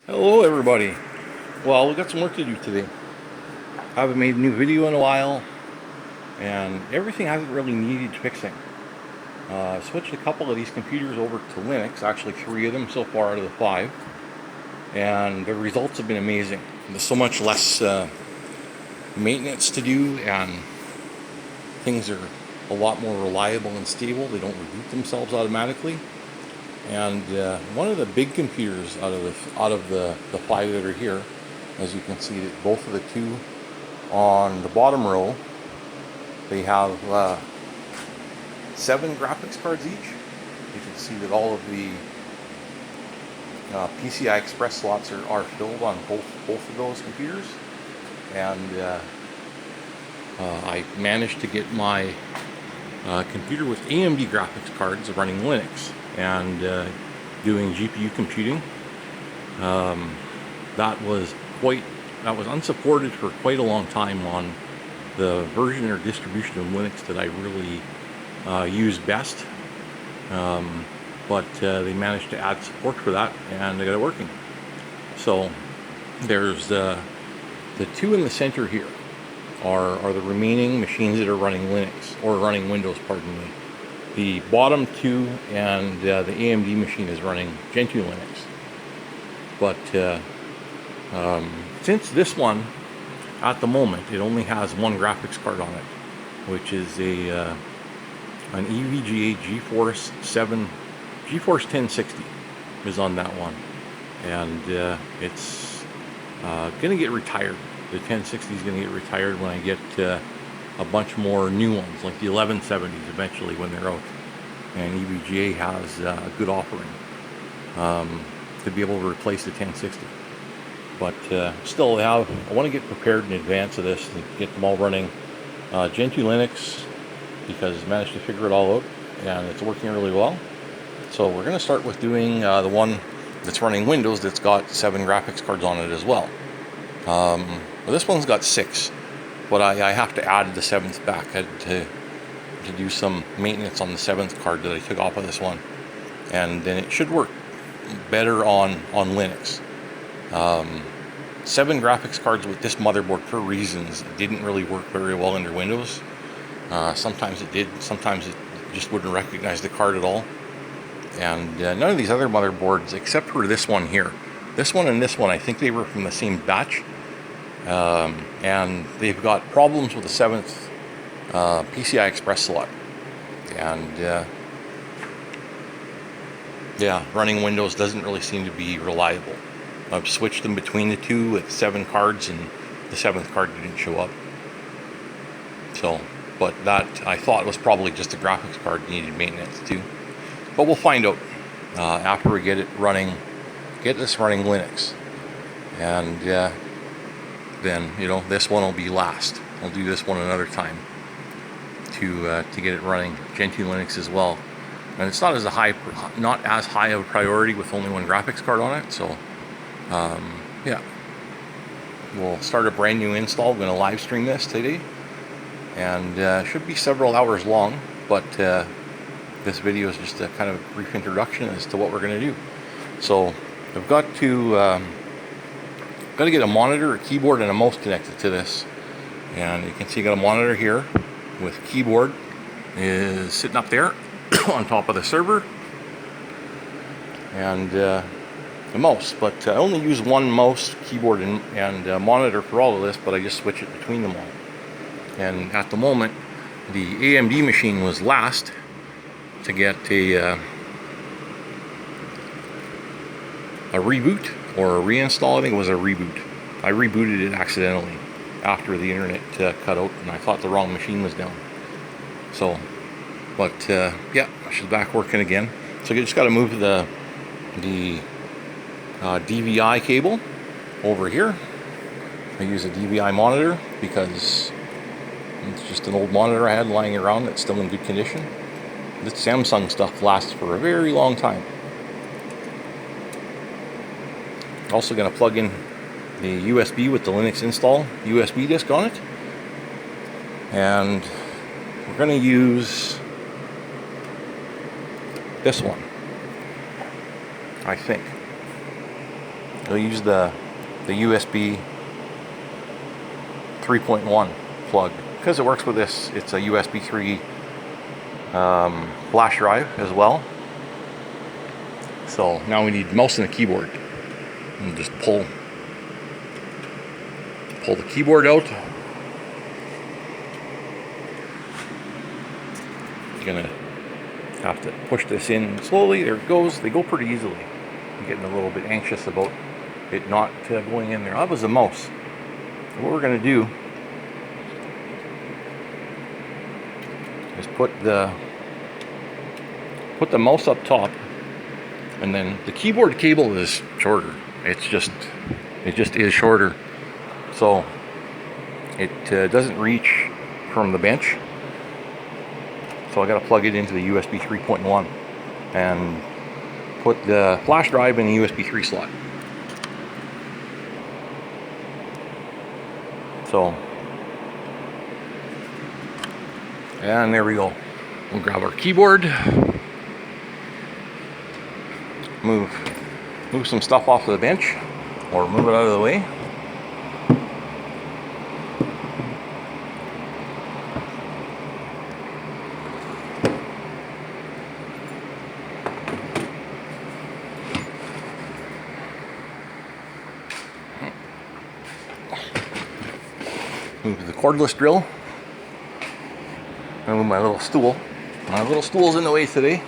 Hello everybody. Well, we've got some work to do today. I haven't made a new video in a while, and everything hasn't really needed fixing. I switched a couple of these computers over to Linux, actually 3 of them so far out of the 5, and the results have been amazing. There's so much less maintenance to do, and things are a lot more reliable and stable. They don't reboot themselves automatically. And one of the big computers out of the 5 that are here, as you can see, that both of the 2 on the bottom row, they have 7 graphics cards each. You can see that all of the PCI Express slots are filled on both of those computers, and I managed to get my computer with AMD graphics cards running Linux and doing GPU computing. That was unsupported for quite a long time on the version or distribution of Linux that I really use best. But they managed to add support for that, and they got it working. So there's the 2 in the center here are the remaining machines that are running Linux, or running Windows, pardon me. The bottom 2 and the AMD machine is running Gentoo Linux. But since this one, at the moment, it only has 1 graphics card on it, which is an EVGA GeForce 1060 is on that one, and it's going to get retired. The 1060 is going to get retired when I get a bunch more new ones, like the 1170s eventually when they're out, and EVGA has a good offering to be able to replace the 1060. But still, I want to get prepared in advance of this and get them all running Gentoo Linux, because I managed to figure it all out and it's working really well. So we're going to start with doing the one that's running Windows that's got 7 graphics cards on it as well. Well, this one's got 6, but I have to add the 7th back. I had to do some maintenance on the 7th card that I took off of this one, and then it should work better on Linux. 7 graphics cards with this motherboard, for reasons, didn't really work very well under Windows. Sometimes it did, sometimes it just wouldn't recognize the card at all. And none of these other motherboards, except for this one here, this one and this one, I think they were from the same batch. And they've got problems with the 7th PCI Express slot. And yeah, running Windows doesn't really seem to be reliable. I've switched them between the 2 with 7 cards, and the 7th card didn't show up. So, but that I thought was probably just a graphics card needed maintenance too. But we'll find out after we get this running Linux, and then this one will be last. I'll do this one another time to get it running Gentoo Linux as well. And it's not as high of a priority with only 1 graphics card on it. So yeah, we'll start a brand new install. I'm going to live stream this today, and should be several hours long, but this video is just a kind of brief introduction as to what we're going to do. So I've got to get a monitor, a keyboard, and a mouse connected to this. And you can see I got a monitor here with keyboard is sitting up there on top of the server, and the mouse. But I only use 1 mouse, keyboard, and monitor for all of this, but I just switch it between them all. And at the moment, the AMD machine was last to get a reboot or a reinstall. I think it was a reboot. I rebooted it accidentally after the internet cut out, and I thought the wrong machine was down. So, but yeah, she's back working again. So you just got to move the DVI cable over here. I use a DVI monitor because it's just an old monitor I had lying around that's still in good condition. This Samsung stuff lasts for a very long time. Also going to plug in the USB with the Linux install USB disk on it. And we're going to use this one, I think. I'll use the USB 3.1 plug because it works with this. It's a USB 3 flash drive as well. So now we need mouse and a keyboard. And just pull the keyboard out. You're gonna have to push this in slowly. There it goes. They go pretty easily. I'm getting a little bit anxious about it not going in there. That was the mouse. What we're gonna do is put the mouse up top, and then the keyboard cable is shorter. It just is shorter, so it doesn't reach from the bench. So I got to plug it into the USB 3.1 and put the flash drive in the USB 3 slot. So, and there we go. We'll grab our keyboard, move some stuff off of the bench, or move it out of the way. Move the cordless drill. And move my little stool. My little stool's in the way today.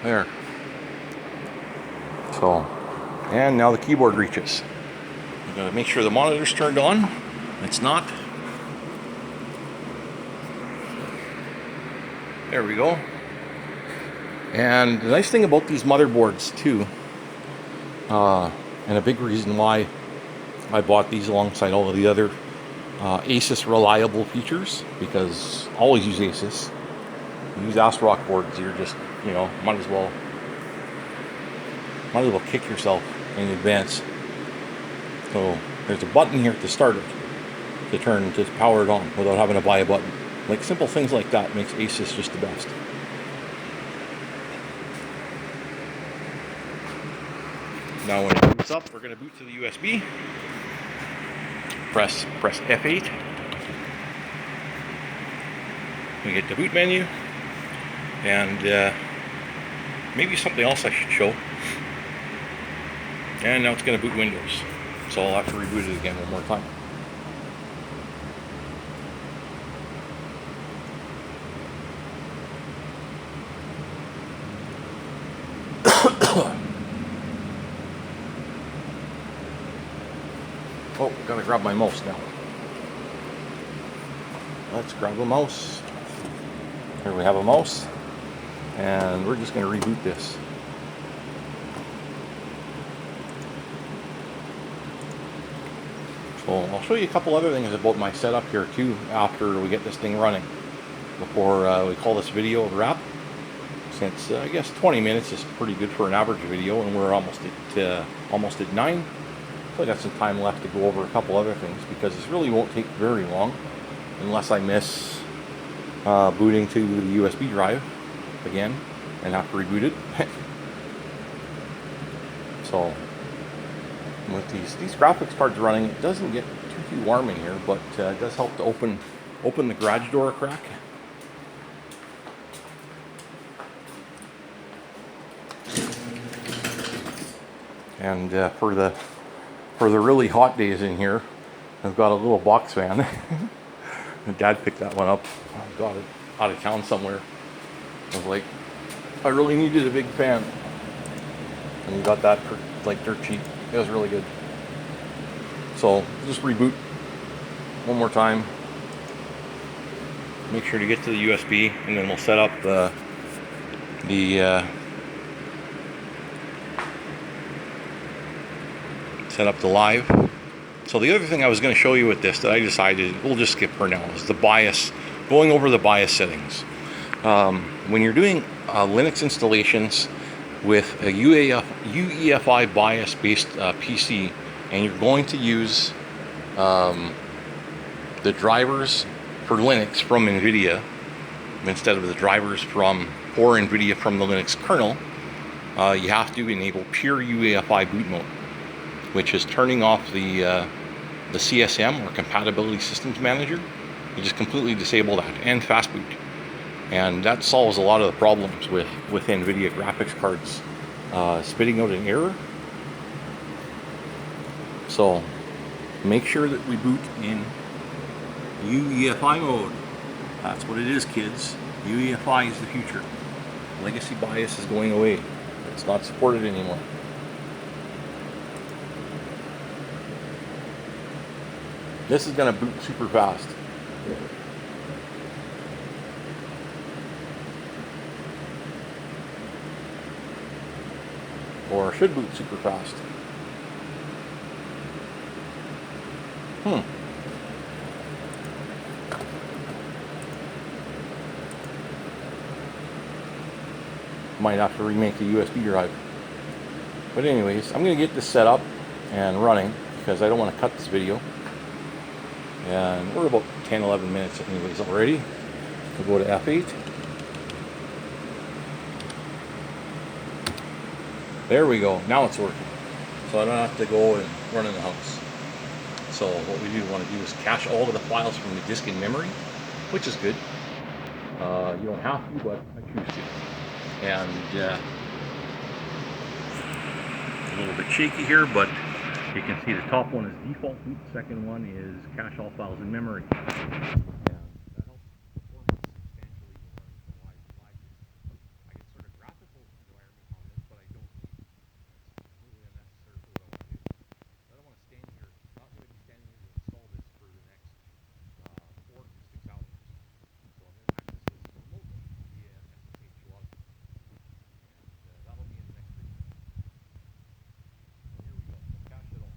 There. So, and now the keyboard reaches. I'm gonna make sure the monitor's turned on. It's not. There we go. And the nice thing about these motherboards too, and a big reason why I bought these alongside all of the other Asus reliable features, because I always use Asus. You use ASRock boards, you're just, you know, might as well kick yourself in advance. So there's a button here to start it, to power it on without having to buy a button. Like simple things like that makes Asus just the best. Now when it boots up, we're going to boot to the USB. Press F8. We get the boot menu, and maybe something else I should show. And now it's going to boot Windows, so I'll have to reboot it again one more time. Oh, gotta grab my mouse now. Let's grab a mouse. Here we have a mouse, and we're just gonna reboot this. So I'll show you a couple other things about my setup here too after we get this thing running, before we call this video a wrap. Since I guess 20 minutes is pretty good for an average video, and we're almost at 9. So I got some time left to go over a couple other things, because this really won't take very long unless I miss booting to the USB drive again and have to reboot it. So with these graphics cards running, it doesn't get too warm in here, but it does help to open the garage door a crack. And for the really hot days in here, I've got a little box fan. My dad picked that one up. I got it out of town somewhere. I was like, I really needed a big fan, and he got that for like dirt cheap. It was really good. So just reboot one more time. Make sure to get to the USB, and then we'll set up the live. So the other thing I was going to show you with this that I decided we'll just skip for now is the BIOS, going over the BIOS settings. When you're doing Linux installations with a UEFI BIOS based PC, and you're going to use the drivers for Linux from Nvidia instead of the drivers for Nvidia from the Linux kernel, you have to enable pure UEFI boot mode, which is turning off the CSM, or Compatibility Systems Manager. You just completely disable that, and fast boot. And that solves a lot of the problems with Nvidia graphics cards spitting out an error. So make sure that we boot in UEFI mode. That's what it is, kids. UEFI is the future. Legacy BIOS is going away. It's not supported anymore. This is going to boot super fast. Or should boot super fast. Might have to remake the USB drive. But anyways, I'm going to get this set up and running because I don't want to cut this video. And we're about 10-11 minutes anyways already. We'll go to F8. There we go. Now it's working. So I don't have to go and run in the house. So what we want to do is cache all of the files from the disk in memory, which is good. You don't have to, but I choose to. And a little bit shaky here, but you can see the top one is default boot, the second one is cache all files in memory. And that helps performance substantially when running from live disk. I can sort of graphical environment on this, but I don't need it. It's completely unnecessary for what I want to do. I don't want to stand here, not going to be standing here to install this for the next 4 to 6 hours. So I'm going to access this remotely via SSH login. And that'll be in the next video. So here we go. We'll cache it all.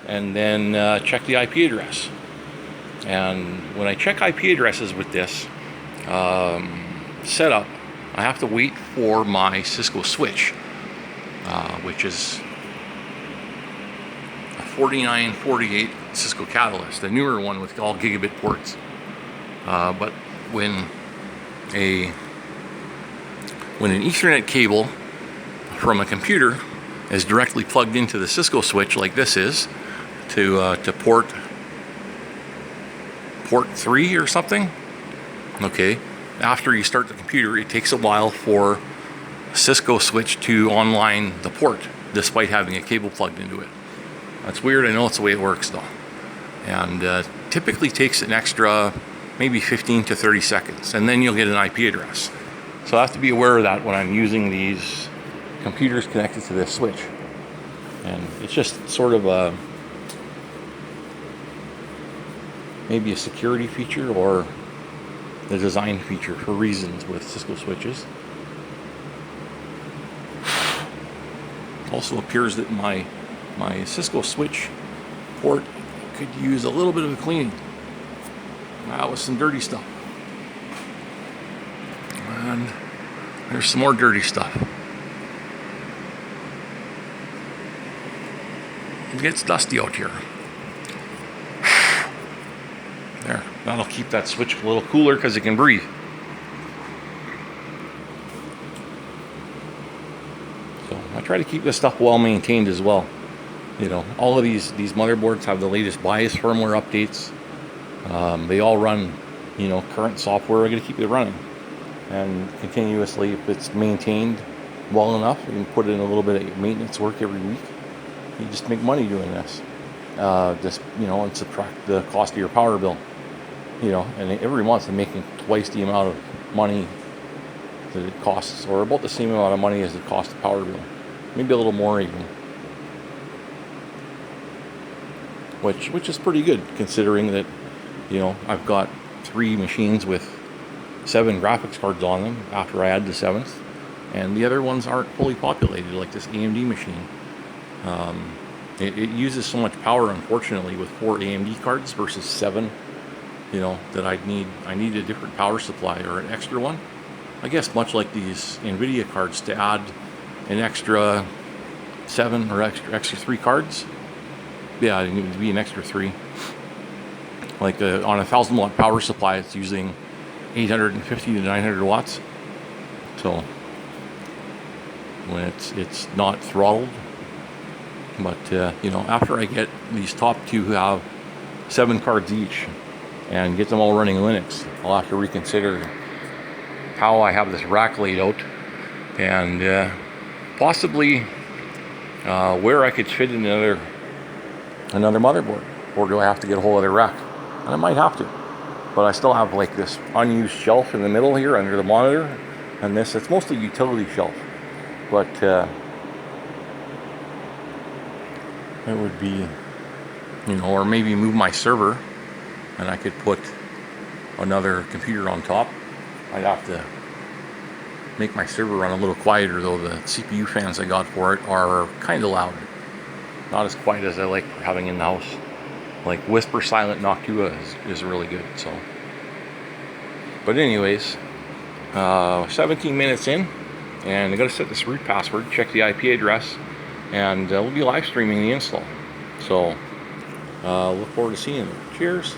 And then check the IP address. And when I check IP addresses with this setup, I have to wait for my Cisco switch, which is a 4948 Cisco Catalyst, the newer one with all gigabit ports. But when an Ethernet cable from a computer is directly plugged into the Cisco switch, like this is, to port 3 or something. Okay, after you start the computer, it takes a while for Cisco switch to online the port, despite having a cable plugged into it. That's weird. I know it's the way it works though, and typically takes an extra maybe 15 to 30 seconds, and then you'll get an IP address. So I have to be aware of that when I'm using these computers connected to this switch. And it's just sort of maybe a security feature or the design feature for reasons with Cisco switches. Also appears that my Cisco switch port could use a little bit of a cleaning. That was some dirty stuff. And there's some more dirty stuff. It gets dusty out here. There, that'll keep that switch a little cooler because it can breathe. So I try to keep this stuff well maintained as well. You know, all of these motherboards have the latest BIOS firmware updates. They all run, you know, current software. We're going to keep it running, and continuously, if it's maintained well enough, you can put in a little bit of maintenance work every week. You just make money doing this. Just, you know, and subtract the cost of your power bill. You know, and every month I'm making twice the amount of money that it costs, or about the same amount of money as it costs the power bill. Maybe a little more even. Which is pretty good, considering that, you know, I've got 3 machines with 7 graphics cards on them after I add the 7th, and the other ones aren't fully populated, like this AMD machine. It uses so much power, unfortunately, with 4 AMD cards versus 7, you know, that I need a different power supply or an extra one. I guess much like these Nvidia cards, to add an extra 7 or extra 3 cards. Yeah, it needs to be an extra 3. Like on a 1,000 watt power supply, it's using 850 to 900 watts. So when it's not throttled, but you know, after I get these top 2 who have 7 cards each and get them all running Linux, I'll have to reconsider how I have this rack laid out, and possibly where I could fit in another motherboard, or do I have to get a whole other rack? And I might have to, but I still have like this unused shelf in the middle here under the monitor, and it's mostly utility shelf, but it would be, you know, or maybe move my server and I could put another computer on top. I'd have to make my server run a little quieter, though. The CPU fans I got for it are kind of loud. Not as quiet as I like for having in the house. Like Whisper Silent Noctua is really good. So, but anyways, 17 minutes in, and I got to set this root password, check the IP address, and we'll be live streaming the install. So look forward to seeing you. Cheers.